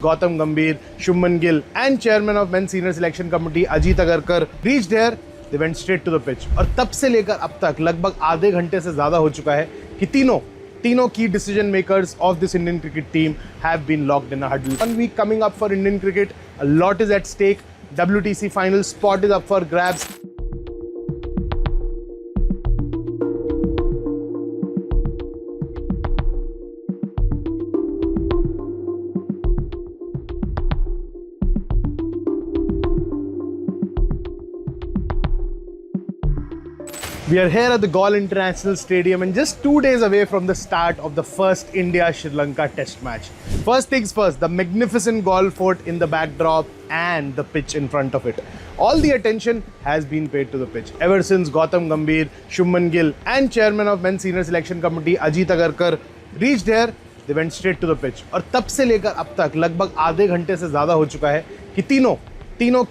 Gautam Gambhir, Shubman Gill and chairman of men's senior selection committee Ajit Agarkar reached here. They went straight to the pitch और तब से लेकर अब तक लगभग आधे घंटे से ज़्यादा हो चुका है कि तीनों key decision makers of this Indian cricket team have been locked in a huddle. 1 week coming up for Indian cricket, a lot is at stake. WTC final spot is up for grabs. We are here at the Galle International Stadium and just 2 days away from the start of the first India-Sri Lanka test match. First things first, the magnificent Galle Fort in the backdrop and the pitch in front of it. All the attention has been paid to the pitch. Ever since Gautam Gambhir, Shubman Gill and chairman of men's senior selection committee Ajit Agarkar reached here, they went straight to the pitch. और तब से लेकर अब तक लगभग आधे घंटे से ज़्यादा हो चुका है कि तीनों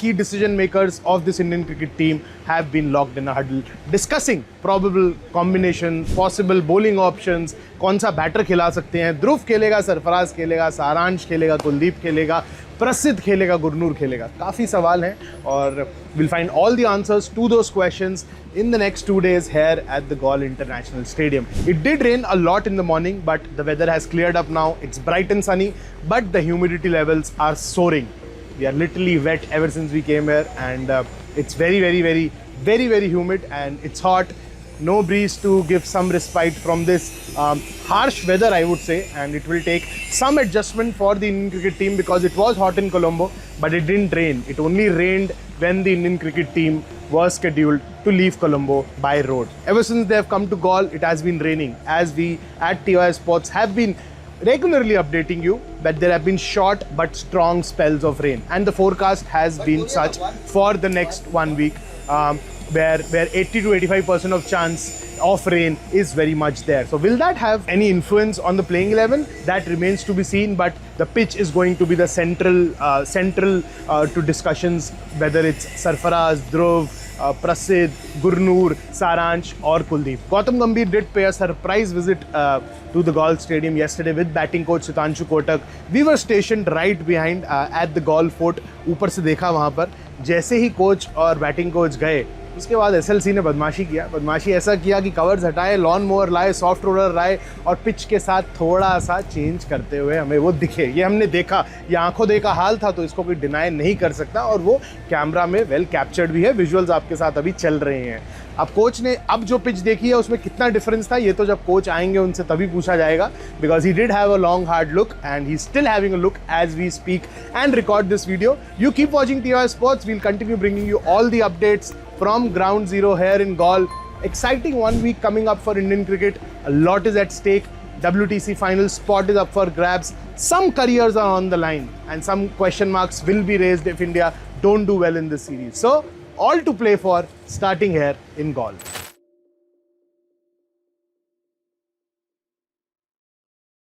key decision makers of this Indian cricket team have been locked in a huddle discussing probable combination, possible bowling options, कौन सा बैटर खिला सकते हैं. ध्रुव खेलेगा, सरफराज खेलेगा, सारांश खेलेगा, कुलदीप खेलेगा, प्रसिद्ध खेलेगा, गुरनूर खेलेगा. काफ़ी सवाल हैं और we'll find all the answers to those questions in the next 2 days here at the Galle International Stadium. It did rain a lot in the morning, but the weather has cleared up now. It's bright and sunny, but the humidity levels are soaring. We are literally wet ever since we came here, and it's very humid and it's hot. No breeze to give some respite from this harsh weather, I would say, and it will take some adjustment for the Indian cricket team because it was hot in Colombo, but it didn't rain. It only rained when the Indian cricket team was scheduled to leave Colombo by road. Ever since they have come to Galle, it has been raining, as we at TOI Sports have been regularly updating you that there have been short but strong spells of rain, and the forecast has been such for the next 1 week, where 80 to 85% of chance of rain is very much there. So will that have any influence on the playing 11? That remains to be seen, but the pitch is going to be the central to discussions, whether it's Sarfaraz, Dhruv, Prasidh, Gurnoor, Saransh or Kuldeep. Gautam Gambhir did pay a surprise visit to the Galle Stadium yesterday with batting coach Sudhanshu Kotak. We were stationed right behind at the Galle Fort. ऊपर से देखा वहाँ पर. जैसे ही coach और batting coach गए, उसके बाद एसएलसी ने बदमाशी ऐसा किया कि कवर्स हटाए, लॉन मोवर लाए, सॉफ्ट रोलर लाए और पिच के साथ थोड़ा सा चेंज करते हुए हमें वो दिखे. ये हमने देखा, ये आंखों देखा हाल था, तो इसको कोई डिनाई नहीं कर सकता और वो कैमरा में वेल कैप्चर्ड भी है. विजुअल्स आपके साथ अभी चल रहे हैं. अब कोच ने अब जो पिच देखी है उसमें कितना डिफरेंस था, ये तो जब कोच आएंगे उनसे तभी पूछा जाएगा, because he did have a long hard look and he still having a look as we speak and record this video. You keep watching TOI Sports. We'll continue bringing you all the updates from ground zero here in Galle. Exciting 1 week coming up for Indian cricket. A lot is at stake. WTC final spot is up for grabs. Some careers are on the line and some question marks will be raised if India don't do well in this series. So all to play for starting here in Galle.